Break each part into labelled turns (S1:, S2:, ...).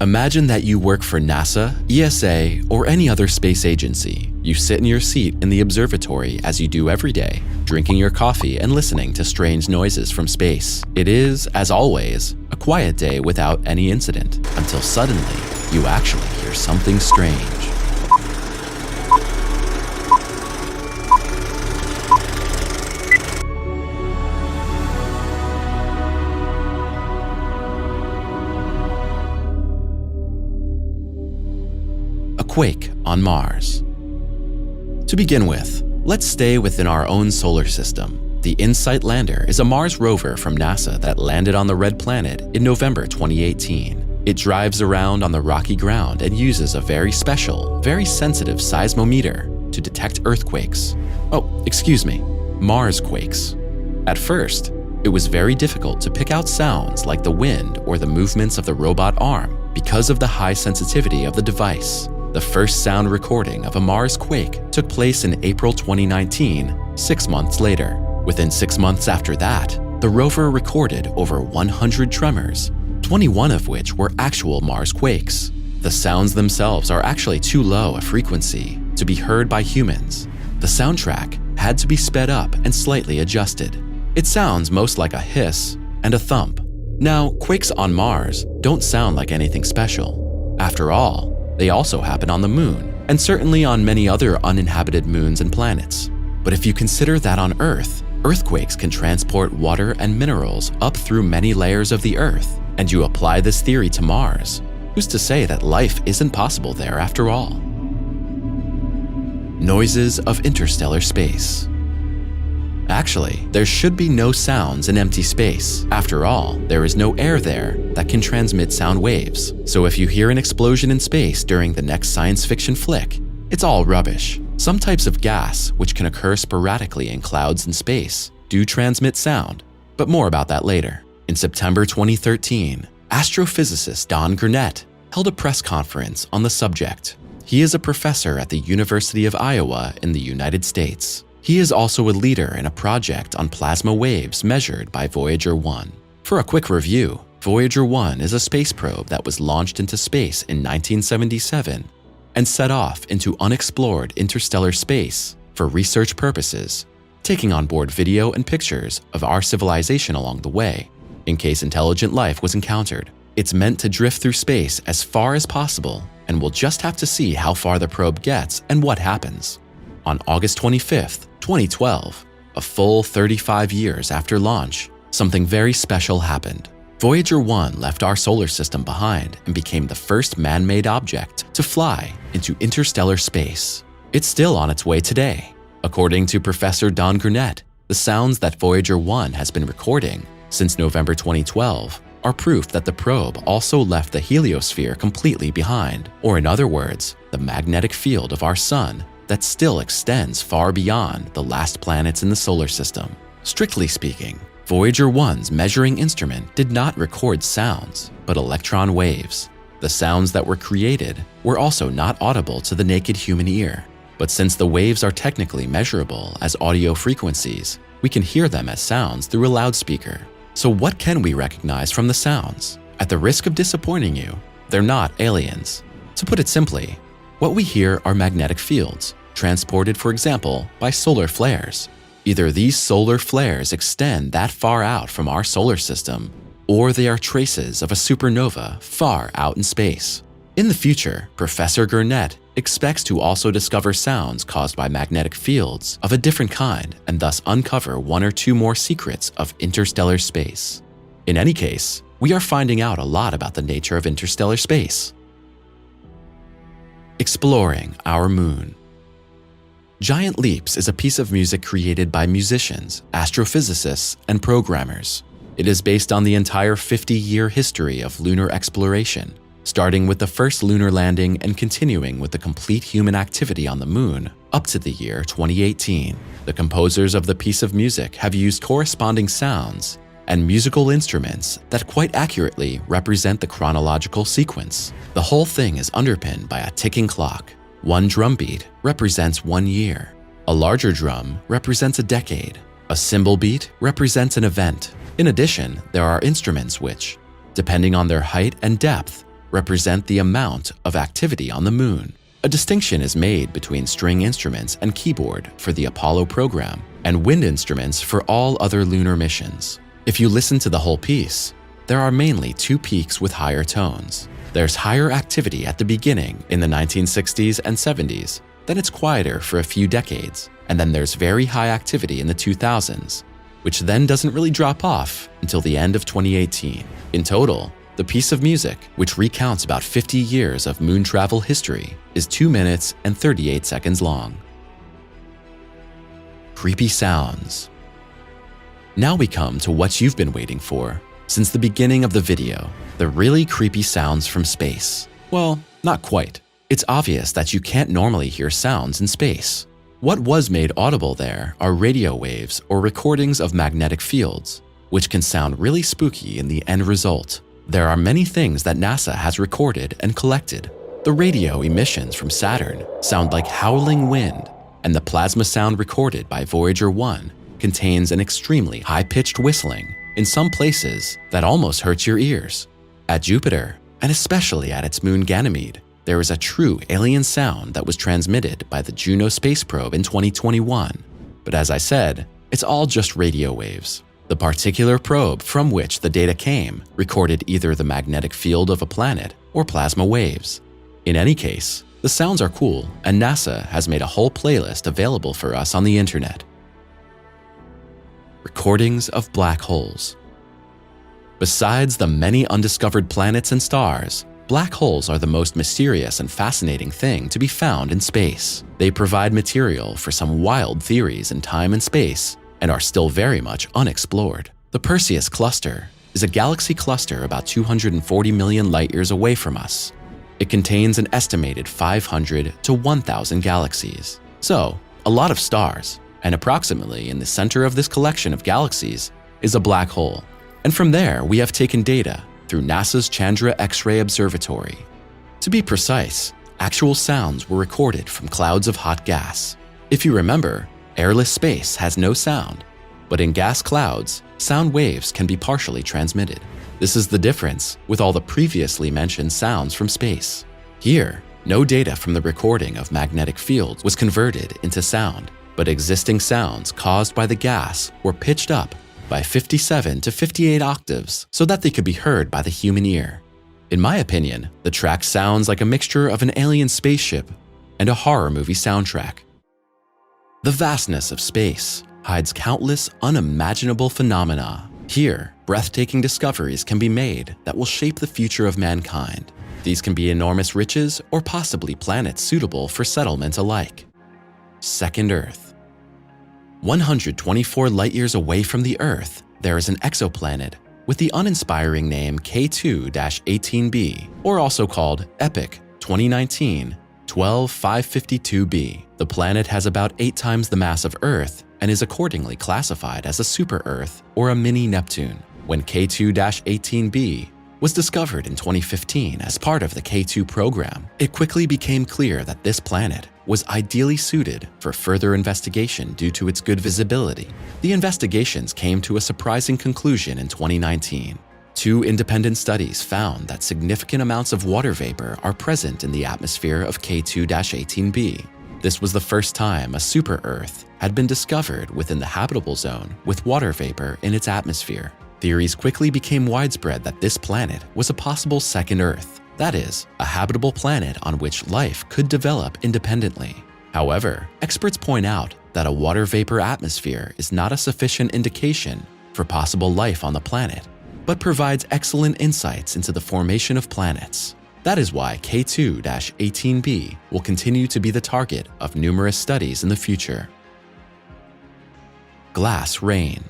S1: Imagine that you work for NASA, ESA, or any other space agency. You sit in your seat in the observatory as you do every day, drinking your coffee and listening to strange noises from space. It is, as always, a quiet day without any incident, until suddenly, you actually hear something strange. A quake on Mars. To begin with, let's stay within our own solar system. The InSight lander is a Mars rover from NASA that landed on the red planet in November 2018. It drives around on the rocky ground and uses a very special, very sensitive seismometer to detect earthquakes. Oh, excuse me, Mars quakes. At first, it was very difficult to pick out sounds like the wind or the movements of the robot arm because of the high sensitivity of the device. The first sound recording of a Mars quake took place in April 2019, 6 months later. Within 6 months after that, the rover recorded over 100 tremors, 21 of which were actual Mars quakes. The sounds themselves are actually too low a frequency to be heard by humans. The soundtrack had to be sped up and slightly adjusted. It sounds most like a hiss and a thump. Now, quakes on Mars don't sound like anything special. After all, they also happen on the moon, and certainly on many other uninhabited moons and planets. But if you consider that on Earth, earthquakes can transport water and minerals up through many layers of the Earth, and you apply this theory to Mars, who's to say that life isn't possible there after all? Noises of interstellar space. Actually, there should be no sounds in empty space. After all, there is no air there that can transmit sound waves. So if you hear an explosion in space during the next science fiction flick, it's all rubbish. Some types of gas, which can occur sporadically in clouds in space, do transmit sound, but more about that later. In September 2013, astrophysicist Don Gurnett held a press conference on the subject. He is a professor at the University of Iowa in the United States. He is also a leader in a project on plasma waves measured by Voyager 1. For a quick review, Voyager 1 is a space probe that was launched into space in 1977 and set off into unexplored interstellar space for research purposes, taking on board video and pictures of our civilization along the way, in case intelligent life was encountered. It's meant to drift through space as far as possible, and we'll just have to see how far the probe gets and what happens. On August 25th, 2012, a full 35 years after launch, something very special happened. Voyager 1 left our solar system behind and became the first man-made object to fly into interstellar space. It's still on its way today. According to Professor Don Gurnett, the sounds that Voyager 1 has been recording since November 2012 are proof that the probe also left the heliosphere completely behind, or in other words, the magnetic field of our sun that still extends far beyond the last planets in the solar system. Strictly speaking, Voyager 1's measuring instrument did not record sounds, but electron waves. The sounds that were created were also not audible to the naked human ear. But since the waves are technically measurable as audio frequencies, we can hear them as sounds through a loudspeaker. So what can we recognize from the sounds? At the risk of disappointing you, they're not aliens. To put it simply, what we hear are magnetic fields, transported, for example, by solar flares. Either these solar flares extend that far out from our solar system, or they are traces of a supernova far out in space. In the future, Professor Gurnett expects to also discover sounds caused by magnetic fields of a different kind and thus uncover one or two more secrets of interstellar space. In any case, we are finding out a lot about the nature of interstellar space. Exploring our moon. Giant Leaps is a piece of music created by musicians, astrophysicists, and programmers. It is based on the entire 50-year history of lunar exploration, starting with the first lunar landing and continuing with the complete human activity on the moon up to the year 2018. The composers of the piece of music have used corresponding sounds and musical instruments that quite accurately represent the chronological sequence. The whole thing is underpinned by a ticking clock. One drum beat represents 1 year. A larger drum represents a decade. A cymbal beat represents an event. In addition, there are instruments which, depending on their height and depth, represent the amount of activity on the moon. A distinction is made between string instruments and keyboard for the Apollo program and wind instruments for all other lunar missions. If you listen to the whole piece, there are mainly two peaks with higher tones. There's higher activity at the beginning in the 1960s and 70s, then it's quieter for a few decades, and then there's very high activity in the 2000s, which then doesn't really drop off until the end of 2018. In total, the piece of music, which recounts about 50 years of moon travel history, is 2 minutes and 38 seconds long. Creepy sounds. Now we come to what you've been waiting for since the beginning of the video, the really creepy sounds from space. Well, not quite. It's obvious that you can't normally hear sounds in space. What was made audible there are radio waves or recordings of magnetic fields, which can sound really spooky in the end result. There are many things that NASA has recorded and collected. The radio emissions from Saturn sound like howling wind, and the plasma sound recorded by Voyager 1 contains an extremely high-pitched whistling in some places that almost hurts your ears. At Jupiter, and especially at its moon Ganymede, there is a true alien sound that was transmitted by the Juno space probe in 2021. But as I said, it's all just radio waves. The particular probe from which the data came recorded either the magnetic field of a planet or plasma waves. In any case, the sounds are cool, and NASA has made a whole playlist available for us on the internet. Recordings of black holes. Besides the many undiscovered planets and stars, black holes are the most mysterious and fascinating thing to be found in space. They provide material for some wild theories in time and space, and are still very much unexplored. The Perseus cluster is a galaxy cluster about 240 million light-years away from us. It contains an estimated 500 to 1,000 galaxies. So, a lot of stars, and approximately in the center of this collection of galaxies is a black hole. And from there, we have taken data through NASA's Chandra X-ray Observatory. To be precise, actual sounds were recorded from clouds of hot gas. If you remember, airless space has no sound, but in gas clouds, sound waves can be partially transmitted. This is the difference with all the previously mentioned sounds from space. Here, no data from the recording of magnetic fields was converted into sound, but existing sounds caused by the gas were pitched up by 57 to 58 octaves so that they could be heard by the human ear. In my opinion, the track sounds like a mixture of an alien spaceship and a horror movie soundtrack. The vastness of space hides countless unimaginable phenomena. Here, breathtaking discoveries can be made that will shape the future of mankind. These can be enormous riches or possibly planets suitable for settlement alike. Second Earth. 124 light-years away from the Earth, there is an exoplanet with the uninspiring name K2-18b, or also called EPIC 2019-12552b. The planet has about 8 times the mass of Earth and is accordingly classified as a super-Earth or a mini-Neptune. When K2-18b was discovered in 2015 as part of the K2 program, it quickly became clear that this planet was ideally suited for further investigation due to its good visibility. The investigations came to a surprising conclusion in 2019. 2 independent studies found that significant amounts of water vapor are present in the atmosphere of K2-18b. This was the first time a super-Earth had been discovered within the habitable zone with water vapor in its atmosphere. Theories quickly became widespread that this planet was a possible second Earth, that is, a habitable planet on which life could develop independently. However, experts point out that a water vapor atmosphere is not a sufficient indication for possible life on the planet, but provides excellent insights into the formation of planets. That is why K2-18b will continue to be the target of numerous studies in the future. Glass rain.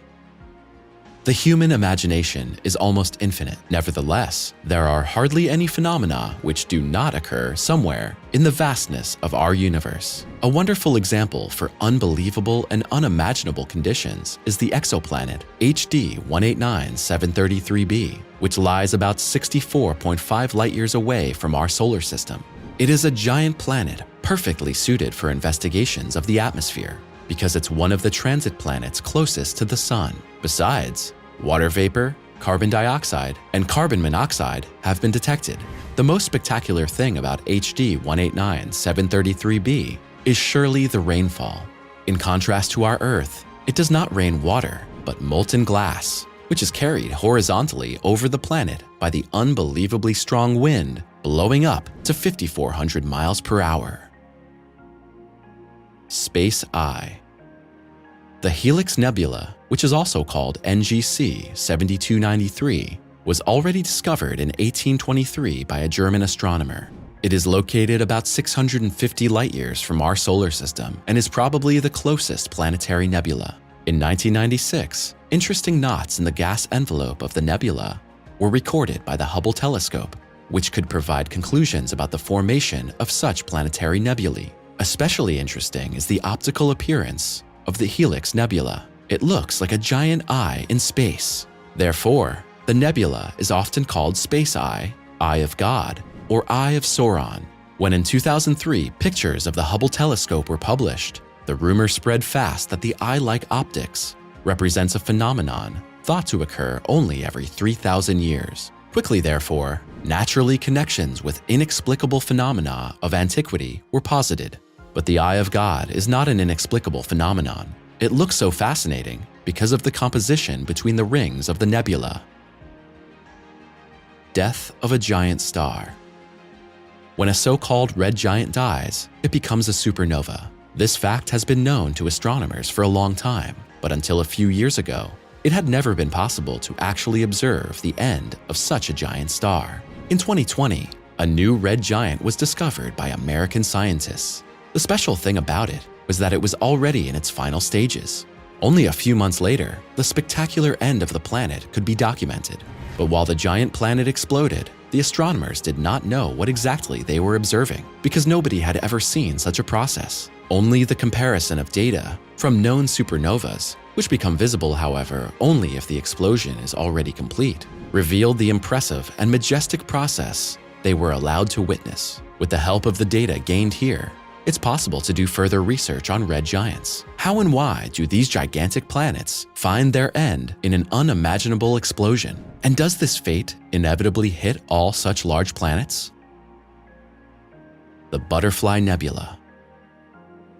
S1: The human imagination is almost infinite. Nevertheless, there are hardly any phenomena which do not occur somewhere in the vastness of our universe. A wonderful example for unbelievable and unimaginable conditions is the exoplanet HD 189733b, which lies about 64.5 light-years away from our solar system. It is a giant planet perfectly suited for investigations of the atmosphere, because it's one of the transit planets closest to the Sun. Besides, water vapor, carbon dioxide, and carbon monoxide have been detected. The most spectacular thing about HD 189-733b is surely the rainfall. In contrast to our Earth, it does not rain water, but molten glass, which is carried horizontally over the planet by the unbelievably strong wind blowing up to 5,400 miles per hour. Space Eye. The Helix Nebula, which is also called NGC 7293, was already discovered in 1823 by a German astronomer. It is located about 650 light-years from our solar system and is probably the closest planetary nebula. In 1996, interesting knots in the gas envelope of the nebula were recorded by the Hubble telescope, which could provide conclusions about the formation of such planetary nebulae. Especially interesting is the optical appearance of the Helix Nebula. It looks like a giant eye in space. Therefore, the nebula is often called Space Eye, Eye of God, or Eye of Sauron. When in 2003 pictures of the Hubble telescope were published, the rumor spread fast that the eye-like optics represents a phenomenon thought to occur only every 3,000 years. Quickly, therefore, naturally connections with inexplicable phenomena of antiquity were posited. But the Eye of God is not an inexplicable phenomenon. It looks so fascinating because of the composition between the rings of the nebula. Death of a giant star. When a so-called red giant dies, it becomes a supernova. This fact has been known to astronomers for a long time, but until a few years ago, it had never been possible to actually observe the end of such a giant star. In 2020, a new red giant was discovered by American scientists. The special thing about it was that it was already in its final stages. Only a few months later, the spectacular end of the planet could be documented. But while the giant planet exploded, the astronomers did not know what exactly they were observing because nobody had ever seen such a process. Only the comparison of data from known supernovas, which become visible, however, only if the explosion is already complete, revealed the impressive and majestic process they were allowed to witness. With the help of the data gained here, it's possible to do further research on red giants. How and why do these gigantic planets find their end in an unimaginable explosion? And does this fate inevitably hit all such large planets? The Butterfly Nebula.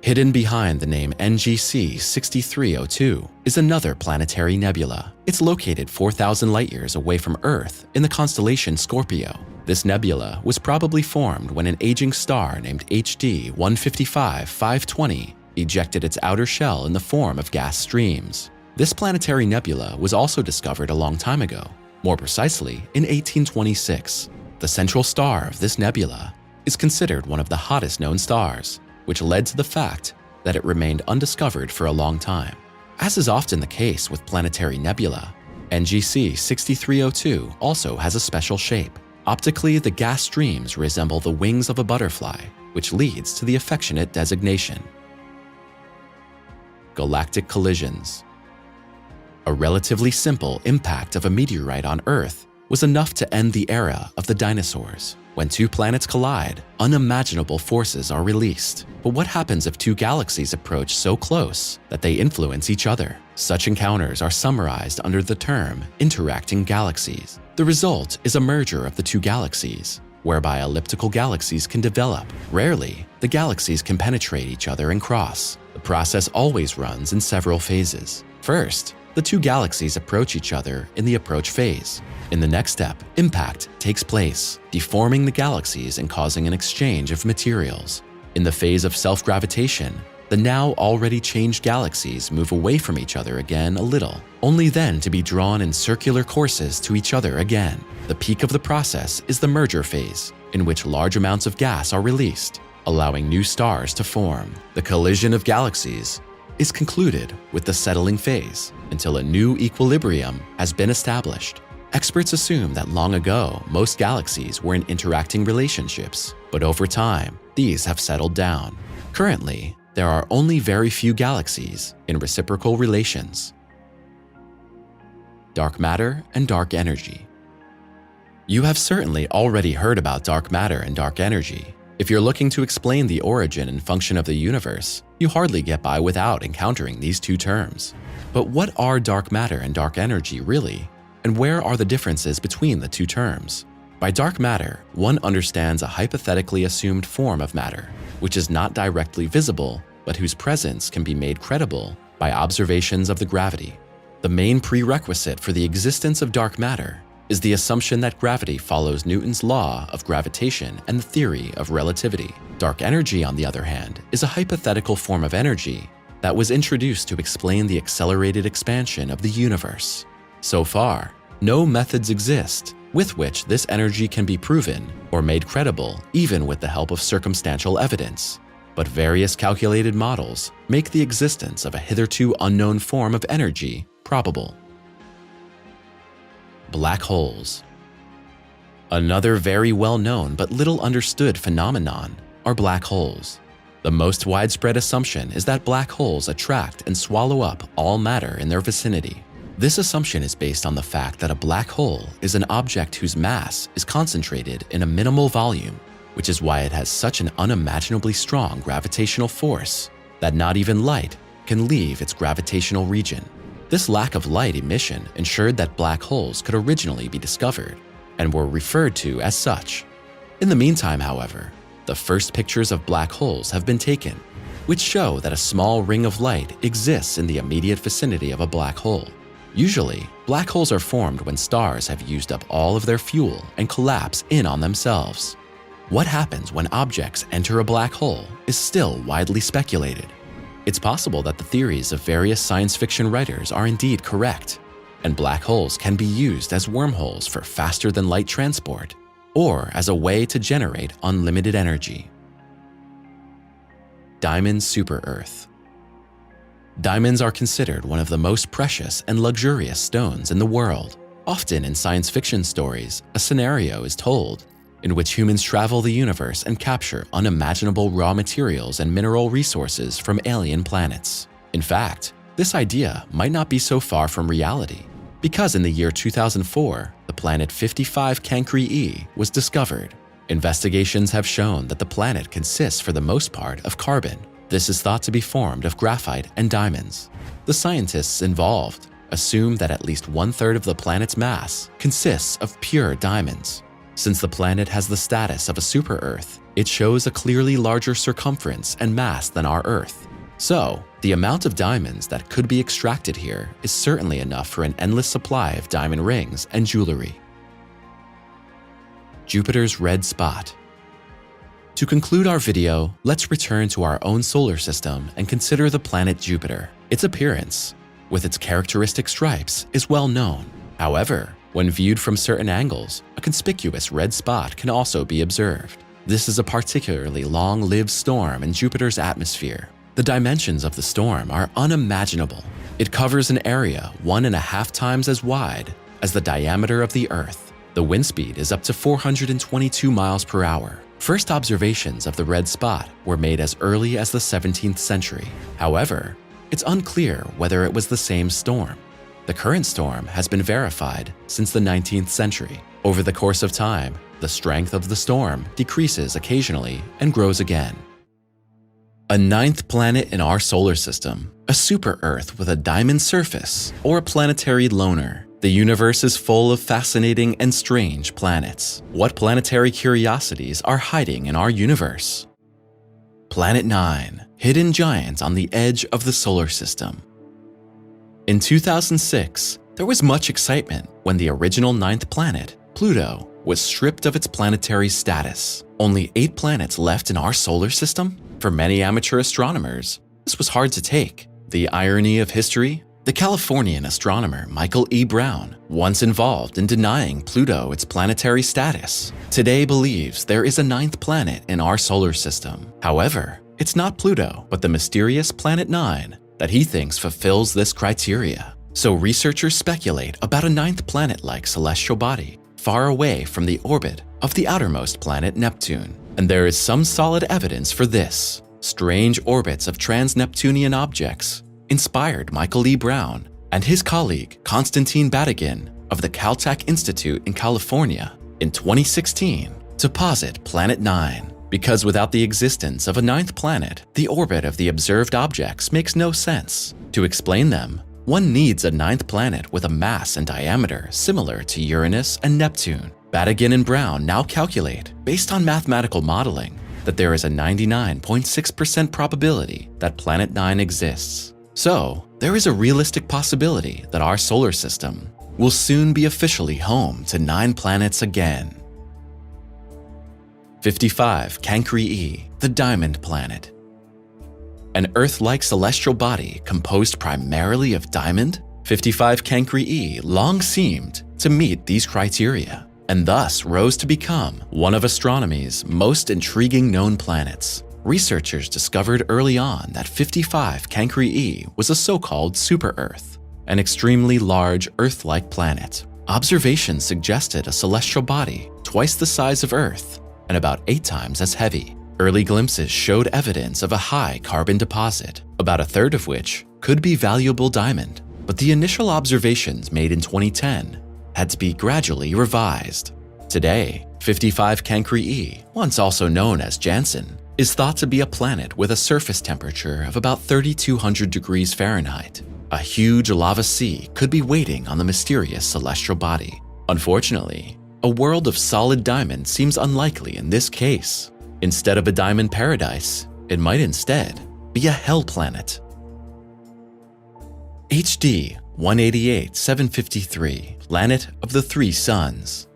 S1: Hidden behind the name NGC 6302 is another planetary nebula. It's located 4,000 light-years away from Earth in the constellation Scorpio. This nebula was probably formed when an aging star named HD 155-520 ejected its outer shell in the form of gas streams. This planetary nebula was also discovered a long time ago, more precisely in 1826. The central star of this nebula is considered one of the hottest known stars, which led to the fact that it remained undiscovered for a long time. As is often the case with planetary nebula, NGC 6302 also has a special shape. Optically, the gas streams resemble the wings of a butterfly, which leads to the affectionate designation. Galactic collisions. A relatively simple impact of a meteorite on Earth was enough to end the era of the dinosaurs. When two planets collide, unimaginable forces are released. But what happens if two galaxies approach so close that they influence each other? Such encounters are summarized under the term interacting galaxies. The result is a merger of the two galaxies, whereby elliptical galaxies can develop. Rarely, the galaxies can penetrate each other and cross. The process always runs in several phases. First, the two galaxies approach each other in the approach phase. In the next step, impact takes place, deforming the galaxies and causing an exchange of materials. In the phase of self-gravitation, the now already changed galaxies move away from each other again a little, only then to be drawn in circular courses to each other again. The peak of the process is the merger phase, in which large amounts of gas are released, allowing new stars to form. The collision of galaxies is concluded with the settling phase until a new equilibrium has been established. Experts assume that long ago, most galaxies were in interacting relationships, but over time, these have settled down. Currently, there are only very few galaxies in reciprocal relations. Dark matter and dark energy. You have certainly already heard about dark matter and dark energy. If you're looking to explain the origin and function of the universe, you hardly get by without encountering these two terms. But what are dark matter and dark energy really? And where are the differences between the two terms? By dark matter, one understands a hypothetically assumed form of matter, which is not directly visible, but whose presence can be made credible by observations of the gravity. The main prerequisite for the existence of dark matter is the assumption that gravity follows Newton's law of gravitation and the theory of relativity. Dark energy, on the other hand, is a hypothetical form of energy that was introduced to explain the accelerated expansion of the universe. So far, no methods exist with which this energy can be proven or made credible, even with the help of circumstantial evidence. But various calculated models make the existence of a hitherto unknown form of energy probable. Black holes. Another very well-known but little understood phenomenon are black holes. The most widespread assumption is that black holes attract and swallow up all matter in their vicinity. This assumption is based on the fact that a black hole is an object whose mass is concentrated in a minimal volume, which is why it has such an unimaginably strong gravitational force that not even light can leave its gravitational region. This lack of light emission ensured that black holes could originally be discovered and were referred to as such. In the meantime, however, the first pictures of black holes have been taken, which show that a small ring of light exists in the immediate vicinity of a black hole. Usually, black holes are formed when stars have used up all of their fuel and collapse in on themselves. What happens when objects enter a black hole is still widely speculated. It's possible that the theories of various science fiction writers are indeed correct, and black holes can be used as wormholes for faster-than-light transport, or as a way to generate unlimited energy. Diamond Super-Earth. Diamonds are considered one of the most precious and luxurious stones in the world. Often in science fiction stories, a scenario is told in which humans travel the universe and capture unimaginable raw materials and mineral resources from alien planets. In fact, this idea might not be so far from reality, because in the year 2004, the planet 55 Cancri E was discovered. Investigations have shown that the planet consists for the most part of carbon. This is thought to be formed of graphite and diamonds. The scientists involved assume that at least 1/3 of the planet's mass consists of pure diamonds. Since the planet has the status of a super-Earth, it shows a clearly larger circumference and mass than our Earth. So, the amount of diamonds that could be extracted here is certainly enough for an endless supply of diamond rings and jewelry. Jupiter's red spot. To conclude our video, let's return to our own solar system and consider the planet Jupiter. Its appearance, with its characteristic stripes, is well known. However, when viewed from certain angles, a conspicuous red spot can also be observed. This is a particularly long-lived storm in Jupiter's atmosphere. The dimensions of the storm are unimaginable. It covers an area 1.5 times as wide as the diameter of the Earth. The wind speed is up to 422 miles per hour. First observations of the red spot were made as early as the 17th century. However, it's unclear whether it was the same storm. The current storm has been verified since the 19th century. Over the course of time, the strength of the storm decreases occasionally and grows again. A 9th planet in our solar system, a super-Earth with a diamond surface, or a planetary loner. The universe is full of fascinating and strange planets. What planetary curiosities are hiding in our universe? Planetnine, hidden giant on the edge of the solar system. In 2006, there was much excitement when the original 9th planet, Pluto, was stripped of its planetary status. Only 8 planets left in our solar system? For many amateur astronomers, this was hard to take. The irony of history? The Californian astronomer Michael E. Brown, once involved in denying Pluto its planetary status, today believes there is a 9th planet in our solar system. However, it's not Pluto, but the mysterious Planetnine that he thinks fulfills this criteria. So researchers speculate about a 9th planet-like celestial body far away from the orbit of the outermost planet Neptune. And there is some solid evidence for this. Strange orbits of trans-Neptunian objects inspired Michael E. Brown and his colleague Konstantin Batygin of the Caltech Institute in California in 2016 to posit Planetnine. Because without the existence of a 9th planet, the orbit of the observed objects makes no sense. To explain them, one needs a ninth planet with a mass and diameter similar to Uranus and Neptune. Badigan and Brown now calculate, based on mathematical modeling, that there is a 99.6% probability that Planetnine exists. So, there is a realistic possibility that our solar system will soon be officially home to 9 planets again. 55 Cancri E, the Diamond Planet. An Earth-like celestial body composed primarily of diamond, 55 Cancri E long seemed to meet these criteria, and thus rose to become one of astronomy's most intriguing known planets. Researchers discovered early on that 55 Cancri E was a so-called super-Earth, an extremely large Earth-like planet. Observations suggested a celestial body twice the size of Earth and about 8 times as heavy. Early glimpses showed evidence of a high carbon deposit, about a third of which could be valuable diamond, but the initial observations made in 2010 had to be gradually revised. Today, 55 Cancri E, once also known as Janssen, is thought to be a planet with a surface temperature of about 3,200 degrees Fahrenheit. A huge lava sea could be waiting on the mysterious celestial body. Unfortunately, a world of solid diamond seems unlikely in this case. Instead of a diamond paradise, it might instead be a hell planet. HD 188-753, Planet of the Three Suns.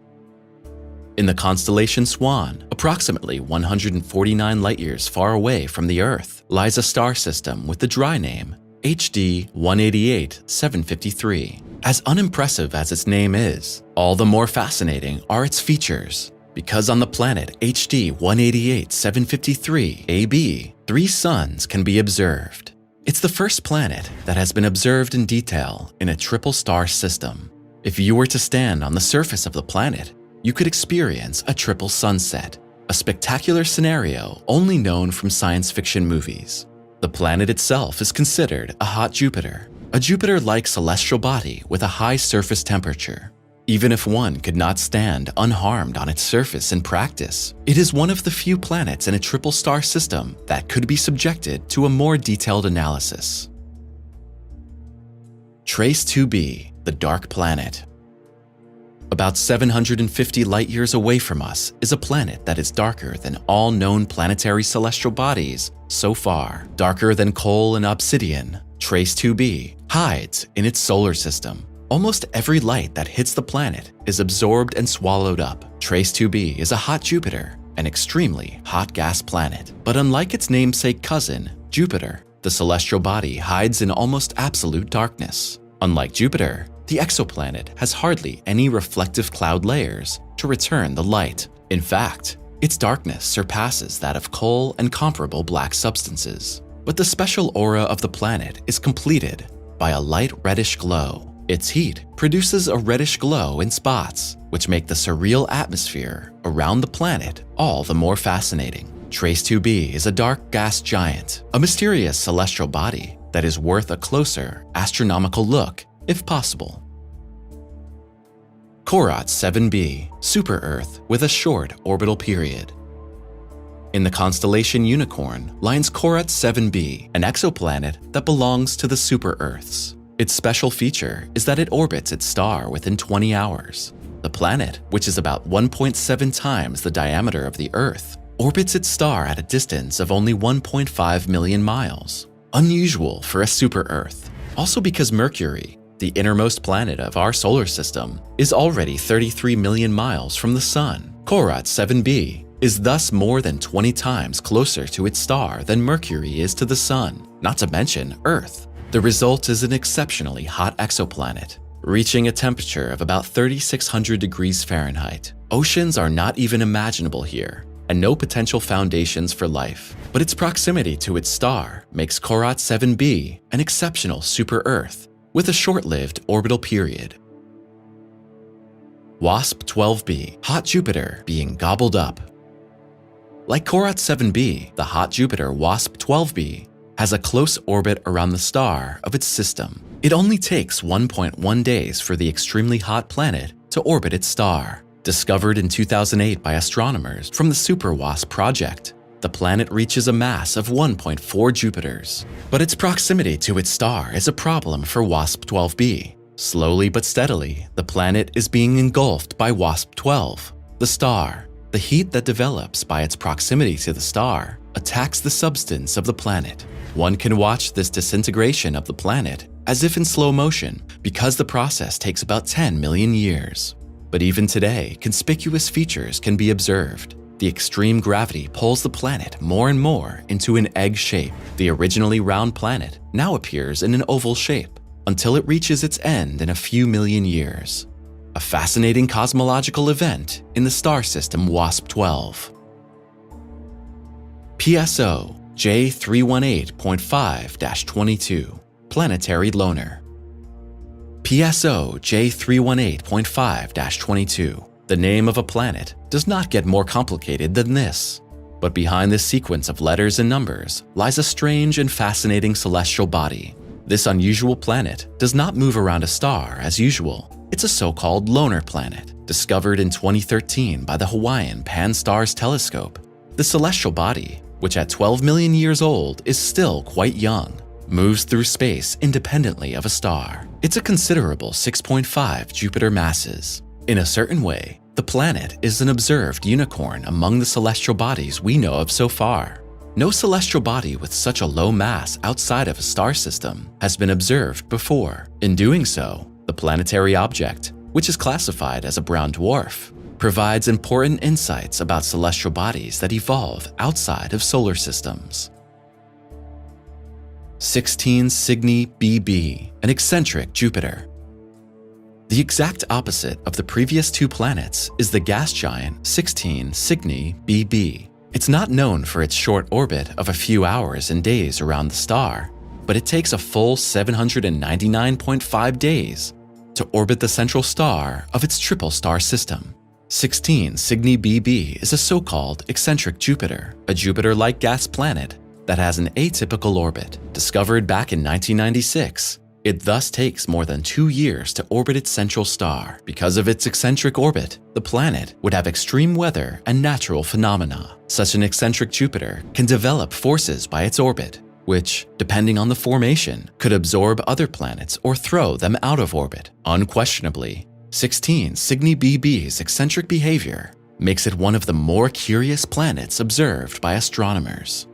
S1: In the constellation Swan, approximately 149 light-years far away from the Earth, lies a star system with the dry name HD 188-753. As unimpressive as its name is, all the more fascinating are its features, because on the planet HD 188-753 AB, 3 suns can be observed. It's the first planet that has been observed in detail in a triple star system. If you were to stand on the surface of the planet, you could experience a triple sunset, a spectacular scenario only known from science fiction movies. The planet itself is considered a hot Jupiter, a Jupiter-like celestial body with a high surface temperature. Even if one could not stand unharmed on its surface in practice, it is one of the few planets in a triple star system that could be subjected to a more detailed analysis. Trace 2b, the Dark Planet. About 750 light-years away from us is a planet that is darker than all known planetary celestial bodies so far. Darker than coal and obsidian, Trace 2b hides in its solar system. Almost every light that hits the planet is absorbed and swallowed up. Trace 2b is a hot Jupiter, an extremely hot gas planet. But unlike its namesake cousin, Jupiter, the celestial body hides in almost absolute darkness. Unlike Jupiter, the exoplanet has hardly any reflective cloud layers to return the light. In fact, its darkness surpasses that of coal and comparable black substances. But the special aura of the planet is completed by a light reddish glow. Its heat produces a reddish glow in spots, which make the surreal atmosphere around the planet all the more fascinating. Trace 2b is a dark gas giant, a mysterious celestial body that is worth a closer astronomical look if possible. Korat 7b, super-Earth with a short orbital period. In the constellation Unicorn lies Korat 7b, an exoplanet that belongs to the super-Earths. Its special feature is that it orbits its star within 20 hours. The planet, which is about 1.7 times the diameter of the Earth, orbits its star at a distance of only 1.5 million miles. Unusual for a super-Earth. Also because Mercury, the innermost planet of our solar system, is already 33 million miles from the Sun. Korat 7b is thus more than 20 times closer to its star than Mercury is to the Sun, not to mention Earth. The result is an exceptionally hot exoplanet, reaching a temperature of about 3,600 degrees Fahrenheit. Oceans are not even imaginable here, and no potential foundations for life. But its proximity to its star makes Korat 7b an exceptional super-Earth with a short-lived orbital period. Wasp 12b, hot Jupiter being gobbled up. Like Korat 7b, the hot Jupiter Wasp 12b has a close orbit around the star of its system. It only takes 1.1 days for the extremely hot planet to orbit its star. Discovered in 2008 by astronomers from the Super Wasp project, the the planet reaches a mass of 1.4 Jupiters. But its proximity to its star is a problem for Wasp-12b. Slowly but steadily, the planet is being engulfed by Wasp-12, the star. The heat that develops by its proximity to the star attacks the substance of the planet. One can watch this disintegration of the planet as if in slow motion because the process takes about 10 million years. But even today, conspicuous features can be observed. The extreme gravity pulls the planet more and more into an egg shape. The originally round planet now appears in an oval shape until it reaches its end in a few million years. A fascinating cosmological event in the star system Wasp-12. PSO J318.5-22 Planetary Loner. PSO J318.5-22. The name of a planet does not get more complicated than this. But behind this sequence of letters and numbers lies a strange and fascinating celestial body. This unusual planet does not move around a star as usual. It's a so-called loner planet, discovered in 2013 by the Hawaiian Pan-STARRS telescope. The celestial body, which at 12 million years old is still quite young, moves through space independently of a star. It's a considerable 6.5 Jupiter masses. In a certain way, the planet is an observed unicorn among the celestial bodies we know of so far. No celestial body with such a low mass outside of a star system has been observed before. In doing so, the planetary object, which is classified as a brown dwarf, provides important insights about celestial bodies that evolve outside of solar systems. 16 Cygni BB, an eccentric Jupiter. The exact opposite of the previous two planets is the gas giant 16 Cygni BB. It's not known for its short orbit of a few hours and days around the star, but it takes a full 799.5 days to orbit the central star of its triple star system. 16 Cygni BB is a so-called eccentric Jupiter, a Jupiter-like gas planet that has an atypical orbit. Discovered back in 1996, it thus takes more than 2 years to orbit its central star. Because of its eccentric orbit, the planet would have extreme weather and natural phenomena. Such an eccentric Jupiter can develop forces by its orbit, which, depending on the formation, could absorb other planets or throw them out of orbit. Unquestionably, 16 Cygni BB's eccentric behavior makes it one of the more curious planets observed by astronomers.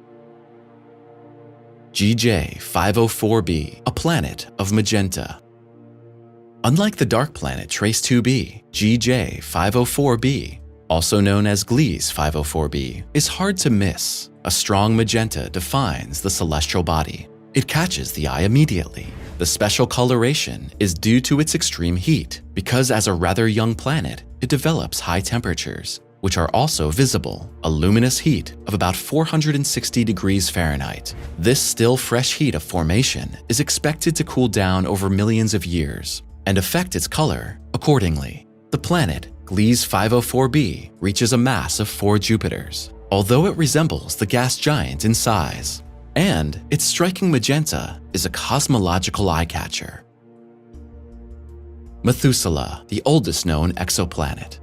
S1: GJ504b, a planet of magenta. Unlike the dark planet Trace 2b, GJ504b, also known as Gliese 504b, is hard to miss. A strong magenta defines the celestial body. It catches the eye immediately. The special coloration is due to its extreme heat, because as a rather young planet, it develops high temperatures, which are also visible, a luminous heat of about 460 degrees Fahrenheit. This still fresh heat of formation is expected to cool down over millions of years and affect its color accordingly. The planet, Gliese 504b, reaches a mass of 4 Jupiters, although it resembles the gas giant in size. And its striking magenta is a cosmological eye-catcher. Methuselah, the oldest known exoplanet.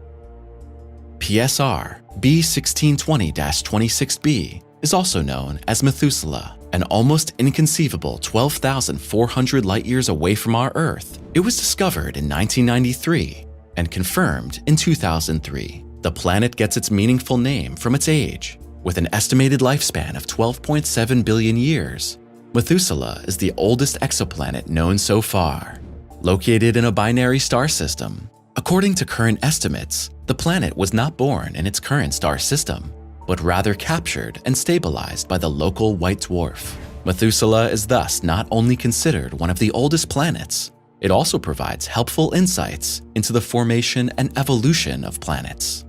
S1: PSR B1620-26b is also known as Methuselah, an almost inconceivable 12,400 light-years away from our Earth. It was discovered in 1993 and confirmed in 2003. The planet gets its meaningful name from its age. With an estimated lifespan of 12.7 billion years, Methuselah is the oldest exoplanet known so far. Located in a binary star system, according to current estimates, the planet was not born in its current star system, but rather captured and stabilized by the local white dwarf. Methuselah is thus not only considered one of the oldest planets, it also provides helpful insights into the formation and evolution of planets.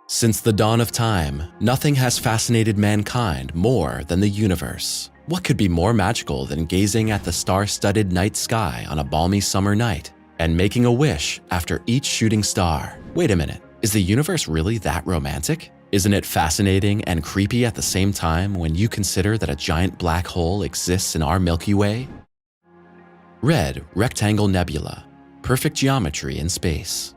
S1: Since the dawn of time, nothing has fascinated mankind more than the universe. What could be more magical than gazing at the star-studded night sky on a balmy summer night and making a wish after each shooting star? Wait a minute, is the universe really that romantic? Isn't it fascinating and creepy at the same time when you consider that a giant black hole exists in our Milky Way? Red Rectangle Nebula, perfect geometry in space.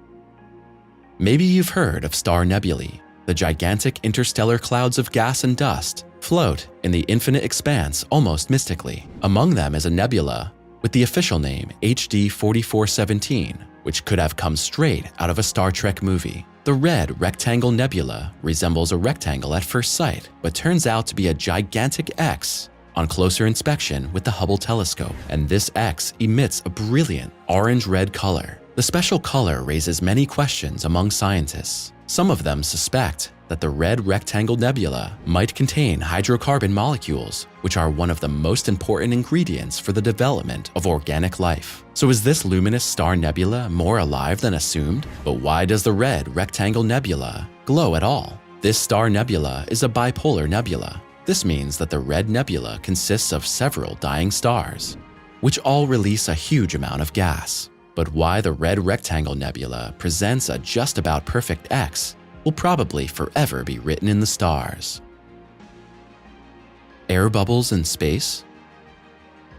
S1: Maybe you've heard of star nebulae, The gigantic interstellar clouds of gas and dust float in the infinite expanse almost mystically. Among them is a nebula with the official name HD 4417, which could have come straight out of a Star Trek movie. The red Rectangle Nebula resembles a rectangle at first sight, but turns out to be a gigantic X on closer inspection with the Hubble telescope, and this X emits a brilliant orange-red color. The special color raises many questions among scientists. Some of them suspect that the red Rectangle Nebula might contain hydrocarbon molecules, which are one of the most important ingredients for the development of organic life. So is this luminous star nebula more alive than assumed? But why does the red Rectangle Nebula glow at all? This star nebula is a bipolar nebula. This means that the red nebula consists of several dying stars, which all release a huge amount of gas. But why the red Rectangle Nebula presents a just about perfect X will probably forever be written in the stars. Air bubbles in space?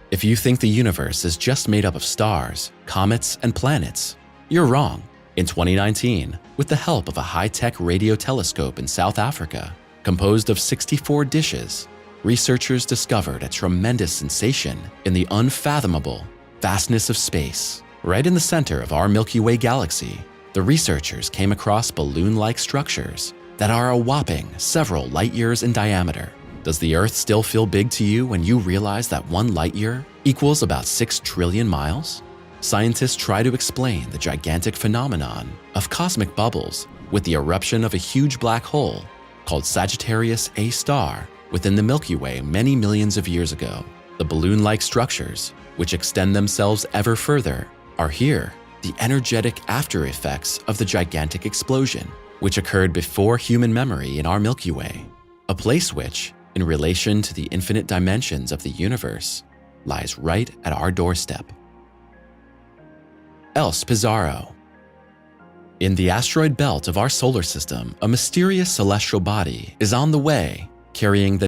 S1: If you think the universe is just made up of stars, comets, and planets, you're wrong. In 2019, with the help of a high-tech radio telescope in South Africa, composed of 64 dishes, researchers discovered a tremendous sensation in the unfathomable vastness of space. Right in the center of our Milky Way galaxy, the researchers came across balloon-like structures that are a whopping several light years in diameter. Does the Earth still feel big to you when you realize that 1 light year equals about 6 trillion miles? Scientists try to explain the gigantic phenomenon of cosmic bubbles with the eruption of a huge black hole called Sagittarius A star within the Milky Way many millions of years ago. The balloon-like structures, which extend themselves ever further, are here the energetic after effects of the gigantic explosion, which occurred before human memory in our Milky Way, a place which, in relation to the infinite dimensions of the universe, lies right at our doorstep. Else Pizarro. In the asteroid belt of our solar system, a mysterious celestial body is on the way, carrying the